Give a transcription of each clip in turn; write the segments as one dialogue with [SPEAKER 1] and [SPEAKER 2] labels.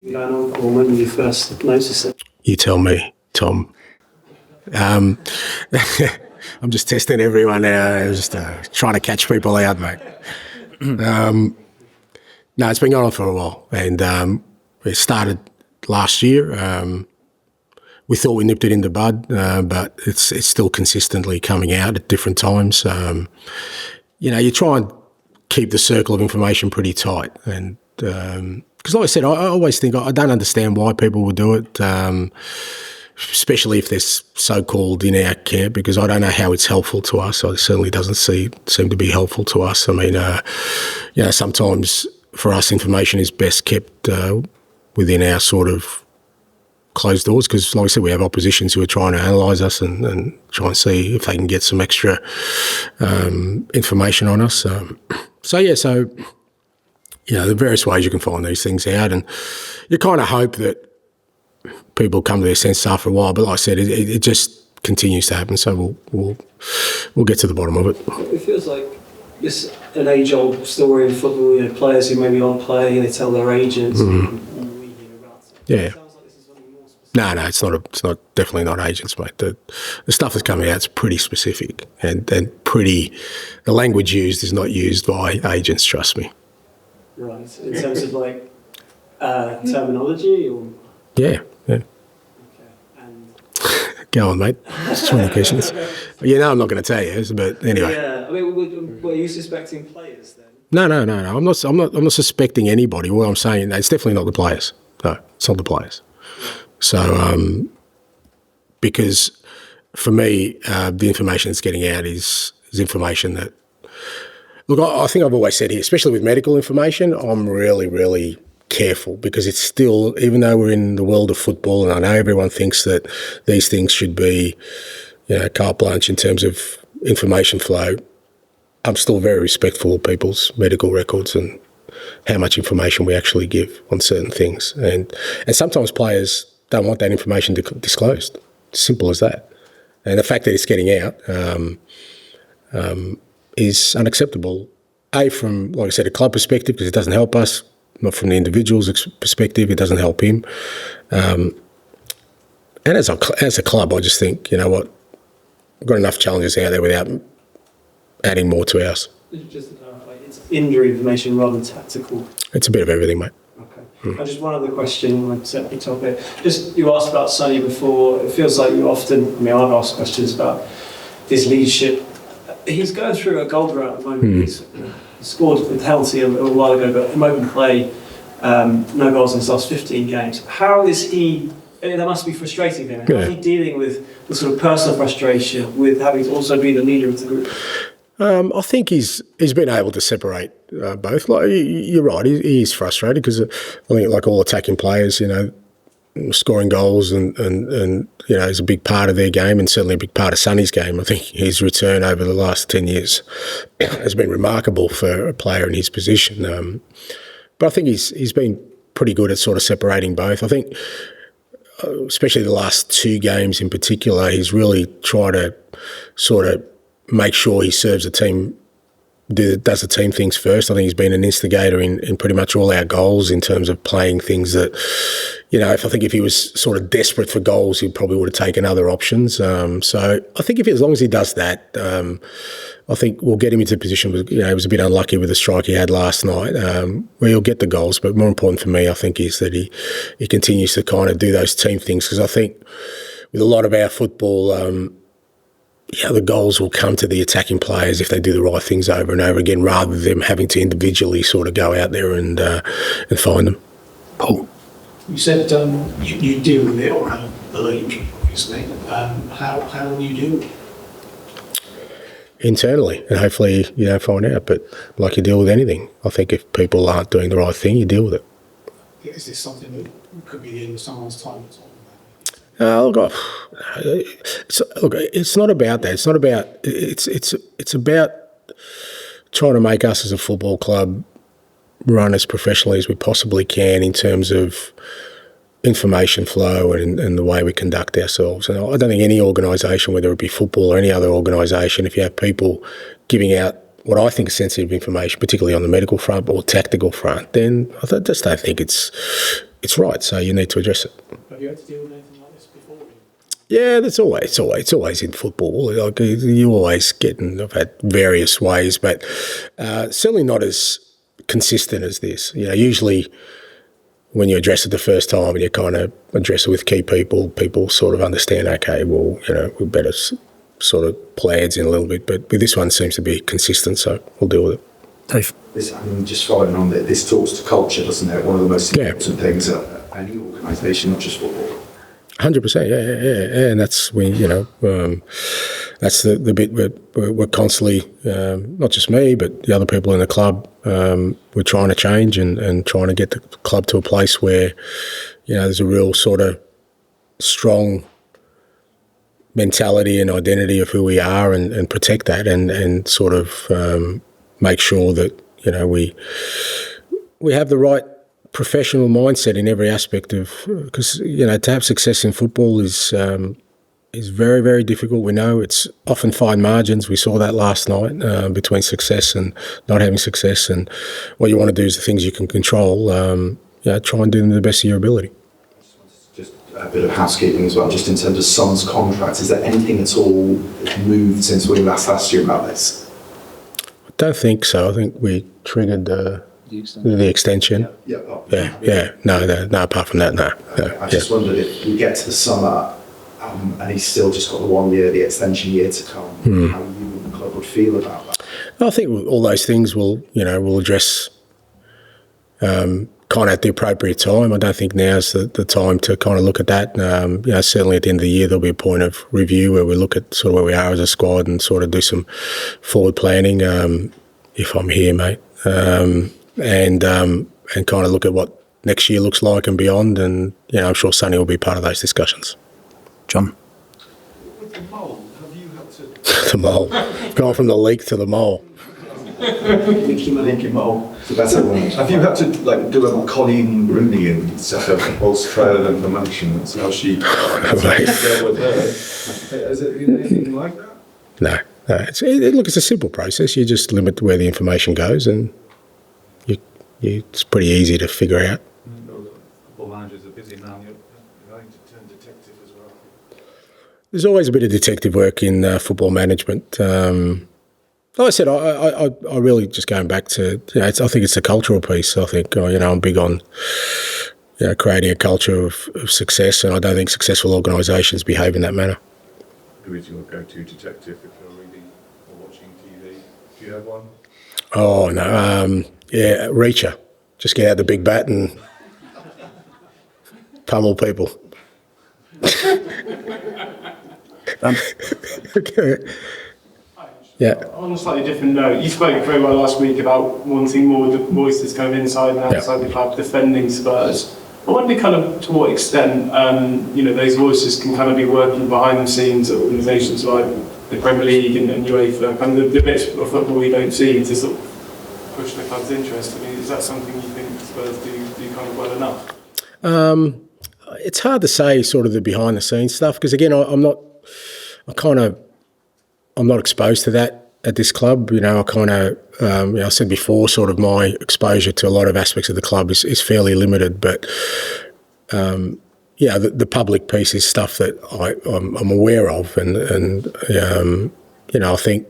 [SPEAKER 1] Going on, or when you first noticed it?
[SPEAKER 2] You tell me, Tom. I'm just testing everyone out. Just trying to catch people out, mate. No, it's been going on for a while, and it started last year. We thought we nipped it in the bud, but it's still consistently coming out at different times. You try and keep the circle of information pretty tight, and because like I said, I always think I don't understand why people would do it, especially if they're so-called in our camp, because I don't know how it's helpful to us. It certainly doesn't seem to be helpful to us. I mean, sometimes for us information is best kept within our sort of closed doors, because like I said, we have oppositions who are trying to analyse us and try and see if they can get some extra information on us. The various ways you can find these things out, and you kind of hope that people come to their senses after a while. But like I said, it just continues to happen. So we'll get to the bottom of it.
[SPEAKER 1] It feels like it's an age-old story in football. Players who maybe aren't playing, they tell their agents. And we hear about it.
[SPEAKER 2] Yeah.
[SPEAKER 1] It sounds like this is something more specific.
[SPEAKER 2] No, it's not definitely not agents, mate. The stuff that's coming out is pretty specific, and the language used is not used by agents. Trust me.
[SPEAKER 1] Right, in terms of like terminology, or
[SPEAKER 2] yeah.
[SPEAKER 1] Okay. And
[SPEAKER 2] go on, mate. It's 20 questions. I'm not going to tell you, but anyway.
[SPEAKER 1] yeah, I mean, were you suspecting players then? No.
[SPEAKER 2] I'm not suspecting anybody. What I'm saying, it's definitely not the players. No, it's not the players. So, because for me, the information that's getting out is information that. Look, I think I've always said here, especially with medical information, I'm really, really careful, because it's still, even though we're in the world of football, and I know everyone thinks that these things should be, carte blanche in terms of information flow, I'm still very respectful of people's medical records and how much information we actually give on certain things. And sometimes players don't want that information disclosed. Simple as that. And the fact that it's getting out is unacceptable, from, like I said, a club perspective, because it doesn't help us, not from the individual's perspective, it doesn't help him. And as a club, I just think, you know what, we've got enough challenges out there without adding more to ours.
[SPEAKER 1] Just to clarify, it's injury information rather than tactical?
[SPEAKER 2] It's a bit of everything, mate.
[SPEAKER 1] Okay. Just one other question on a separate topic. Just, you asked about Sonny before. It feels like you often, I've asked questions about his leadership. He's going through a goal drought at the moment. He's scored with Healthy a while ago, but in open play, no goals in his last 15 games. How is he? That must be frustrating for him. How is he dealing with the sort of personal frustration with having to also be the leader of the group?
[SPEAKER 2] I think he's been able to separate both. Like, you're right, he is frustrated, because I think, like all attacking players, scoring goals and is a big part of their game, and certainly a big part of Sonny's game. I think his return over the last 10 years has been remarkable for a player in his position. But I think he's been pretty good at sort of separating both. I think, especially the last two games in particular, he's really tried to sort of make sure he serves the team, does the team things first. I think he's been an instigator in pretty much all our goals, in terms of playing things that, if he was sort of desperate for goals, he probably would have taken other options. So I think as long as he does that, I think we'll get him into a position where, he was a bit unlucky with the strike he had last night, where he'll get the goals. But more important for me, I think, is that he continues to kind of do those team things, because I think with a lot of our football, the goals will come to the attacking players if they do the right things over and over again, rather than them having to individually sort of go out there and find them.
[SPEAKER 3] Paul, you said you deal with it around the league, obviously. How do you deal with it?
[SPEAKER 2] Internally, and hopefully you don't find out. But like you deal with anything, I think if people aren't doing the right thing, you deal with it.
[SPEAKER 3] Is this something that could be the end of someone's time?
[SPEAKER 2] Look, it's not about that. It's not about. It's about trying to make us as a football club run as professionally as we possibly can, in terms of information flow and the way we conduct ourselves. And I don't think any organisation, whether it be football or any other organisation, if you have people giving out what I think is sensitive information, particularly on the medical front or tactical front, then I just don't think it's it's right. So you need to address it.
[SPEAKER 3] Have you had to deal with anything like this before?
[SPEAKER 2] Yeah, it's always in football. Like you always get, and I've had various ways, but certainly not as consistent as this. Usually when you address it the first time and you kind of address it with key people, people sort of understand, okay, well, we better sort of play heads in a little bit. But with this one, seems to be consistent, so we'll deal with it. Dave?
[SPEAKER 4] Just following on that, this talks to culture, doesn't it? One of the most important things at any organisation, not just football.
[SPEAKER 2] 100%, yeah, and that's that's the bit we're constantly, not just me, but the other people in the club, we're trying to change and trying to get the club to a place where, there's a real sort of strong mentality and identity of who we are and protect that and sort of make sure that, we have the right professional mindset in every aspect of, because to have success in football is very, very difficult. We know it's often fine margins. We saw that last night between success and not having success. And what you want to do is the things you can control. Try and do them to the best of your ability.
[SPEAKER 4] Just a bit of housekeeping as well. Just in terms of Son's contract, is there anything at all moved since we last asked you about this?
[SPEAKER 2] I don't think so. I think we triggered the extension. Yeah. No, apart from that, no.
[SPEAKER 4] I just wondered if we get to the summer and he's still just got the extension year to come, how you and the club would feel about that?
[SPEAKER 2] I think all those things we'll address kind of at the appropriate time. I don't think now's the time to kind of look at that. Certainly at the end of the year there'll be a point of review where we look at sort of where we are as a squad and sort of do some forward planning, if I'm here, mate. And kind of look at what next year looks like and beyond. And, I'm sure Sonny will be part of those discussions. John?
[SPEAKER 5] With the mole, have you had to...
[SPEAKER 2] The mole. Gone from the leak to the mole.
[SPEAKER 4] Mikey Moore. So that's a one.
[SPEAKER 5] Have you had to do a Colleen Rooney and set up a false trail of information? That's how she dealt with her. Has it been anything like that?
[SPEAKER 2] No. It's a simple process. You just limit where the information goes and it's pretty easy to figure out.
[SPEAKER 5] Football managers are busy now. You're going to turn detective as well.
[SPEAKER 2] There's always a bit of detective work in football management. Like I said, I really just going back to, I think it's a cultural piece. I think, I'm big on, creating a culture of success, and I don't think successful organisations behave in that manner.
[SPEAKER 5] Who is your go-to detective if you're reading or watching TV? Do you have one?
[SPEAKER 2] Oh, no. Reacher. Just get out the big bat and pummel people. Okay. Yeah.
[SPEAKER 6] On a slightly different note, you spoke very well last week about wanting more of the voices kind of inside and outside the club defending Spurs. I wonder kind of to what extent, those voices can kind of be working behind the scenes at organisations like the Premier League and UEFA, kind of the bits of football we don't see to sort of push the club's interest. I mean, is that something you think Spurs do kind of well enough?
[SPEAKER 2] It's hard to say sort of the behind the scenes stuff because again, I'm not exposed to that at this club. I said before, sort of my exposure to a lot of aspects of the club is fairly limited, but the public piece is stuff that I'm aware of, and I think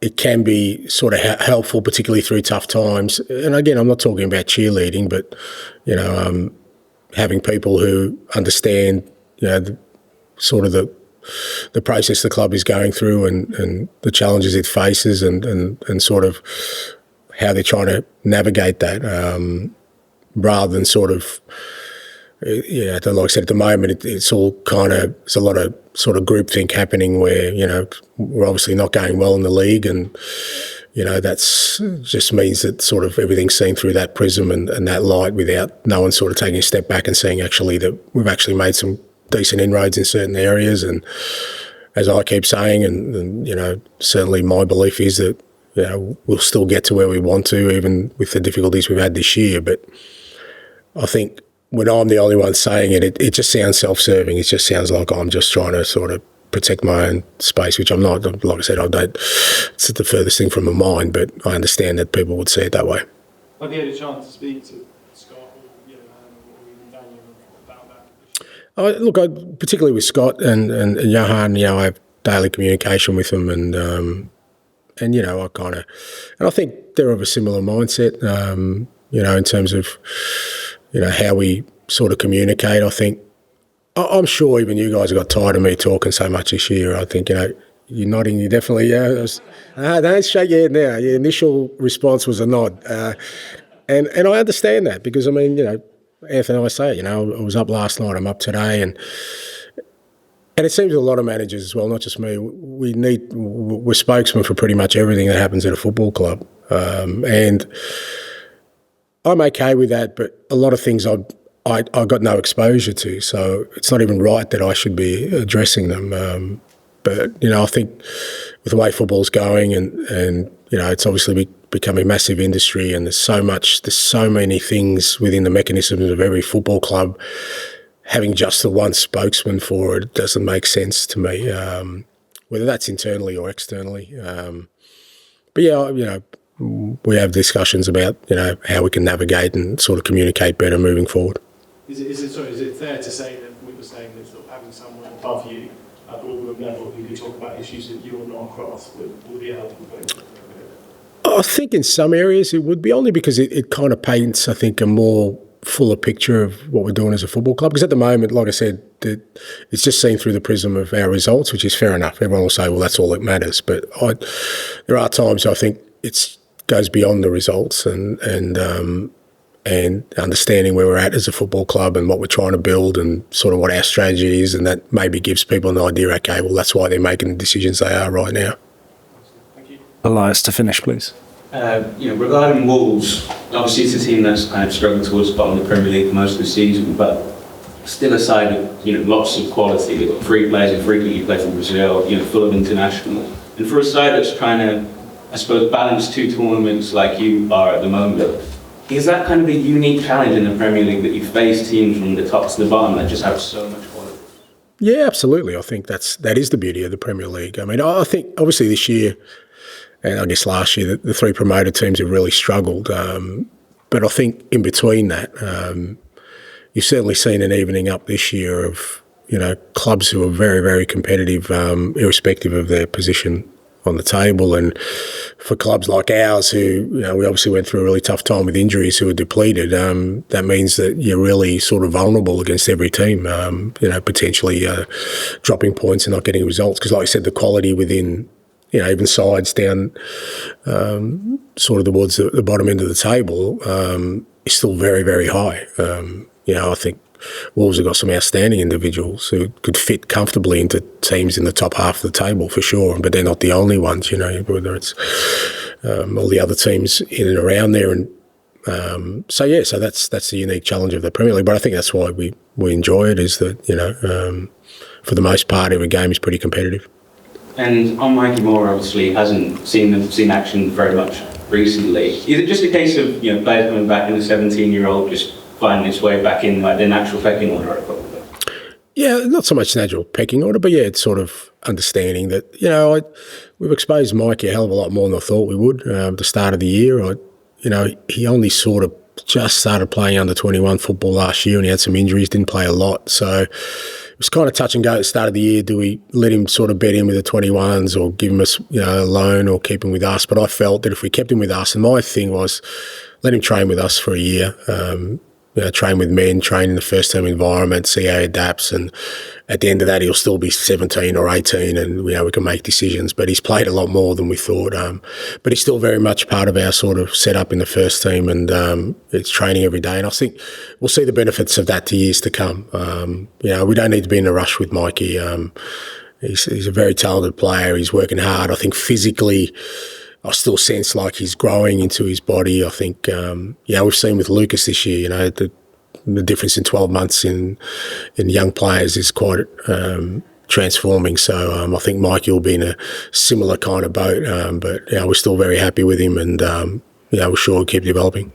[SPEAKER 2] it can be sort of helpful, particularly through tough times. And again, I'm not talking about cheerleading, but having people who understand the process the club is going through and the challenges it faces and sort of how they're trying to navigate that, rather than sort of, like I said, at the moment it's all kind of, there's a lot of sort of groupthink happening where, we're obviously not going well in the league and, that's just means that sort of everything's seen through that prism and that light without no one sort of taking a step back and seeing actually that we've actually made some decent inroads in certain areas. And as I keep saying, and certainly my belief is that, we'll still get to where we want to, even with the difficulties we've had this year. But I think when I'm the only one saying it just sounds self-serving. It just sounds like I'm just trying to sort of protect my own space, which I'm not. Like I said, it's the furthest thing from my mind, but I understand that people would see it that way.
[SPEAKER 6] Have you had a chance to speak to Scott or
[SPEAKER 2] Particularly with Scott and Johan, I have daily communication with them, and I think they're of a similar mindset, in terms of, how we sort of communicate. I think, I'm sure even you guys got tired of me talking so much this year. I think, you're nodding, you definitely, don't shake your head now. Your initial response was a nod. And I understand that because, Anthony and I say, I was up last night, I'm up today, and it seems a lot of managers as well, not just me. We're spokesmen for pretty much everything that happens at a football club, and I'm okay with that. But a lot of things I got no exposure to, so it's not even right that I should be addressing them. But I think with the way football's going, and it's obviously becoming a massive industry, and there's so many things within the mechanisms of every football club. Having just the one spokesman for it doesn't make sense to me, whether that's internally or externally. But we have discussions about how we can navigate and sort of communicate better moving forward.
[SPEAKER 6] Is it fair to say that we were saying that sort of having someone above you at boardroom level who can talk about issues that you're not across would be a helpful thing?
[SPEAKER 2] I think in some areas it would be, only because it kind of paints, I think, a more fuller picture of what we're doing as a football club. Because at the moment, like I said, it's just seen through the prism of our results, which is fair enough. Everyone will say, well, that's all that matters. But there are times I think it goes beyond the results and understanding where we're at as a football club and what we're trying to build and sort of what our strategy is, and that maybe gives people an idea, okay, well, that's why they're making the decisions they are right now.
[SPEAKER 6] Thank you.
[SPEAKER 7] Elias, to finish, please.
[SPEAKER 8] Regarding Wolves, obviously it's a team that's kind of struggled towards the bottom of the Premier League for most of the season, but still a side of lots of quality. They've got three players who frequently play for Brazil, full of international. And for a side that's trying to, I suppose, balance two tournaments like you are at the moment, is that kind of a unique challenge in the Premier League, that you face teams from the top to the bottom that just have so much quality?
[SPEAKER 2] Yeah, absolutely. I think that is the beauty of the Premier League. I think obviously this year, and I guess last year, the three promoted teams have really struggled. But I think in between that, you've certainly seen an evening up this year of, clubs who are very, very competitive, irrespective of their position on the table. And for clubs like ours who, we obviously went through a really tough time with injuries, who are depleted, that means that you're really sort of vulnerable against every team, potentially dropping points and not getting results. Because like I said, the quality within, even sides down sort of towards the bottom end of the table is still very, very high. I think Wolves have got some outstanding individuals who could fit comfortably into teams in the top half of the table for sure, but they're not the only ones, whether it's all the other teams in and around there. And so that's the unique challenge of the Premier League. But I think that's why we enjoy it, is that, for the most part, every game is pretty competitive.
[SPEAKER 8] And on Mikey Moore, obviously, hasn't seen action very much recently. Is it just a case of players coming back and the 17-year-old just finding its way back in the natural pecking order?
[SPEAKER 2] Yeah, not so much natural pecking order, but it's sort of understanding that we've exposed Mikey a hell of a lot more than I thought we would at the start of the year. He only sort of just started playing under 21 football last year, and he had some injuries, didn't play a lot, so. It was kind of touch and go at the start of the year. Do we let him sort of bet in with the 21s or give him a loan or keep him with us? But I felt that if we kept him with us, and my thing was let him train with us for a year, train with men, train in the first team environment, see how he adapts, and at the end of that he'll still be 17 or 18 and we can make decisions. But he's played a lot more than we thought, but he's still very much part of our sort of setup in the first team, and it's training every day, and I think we'll see the benefits of that to years to come. We don't need to be in a rush with Mikey. He's a very talented player. He's working hard. I think physically I still sense like he's growing into his body. I think, we've seen with Lucas this year, the difference in 12 months in young players is quite transforming. So I think Mikey will be in a similar kind of boat. But we're still very happy with him, and we're sure he'll keep developing.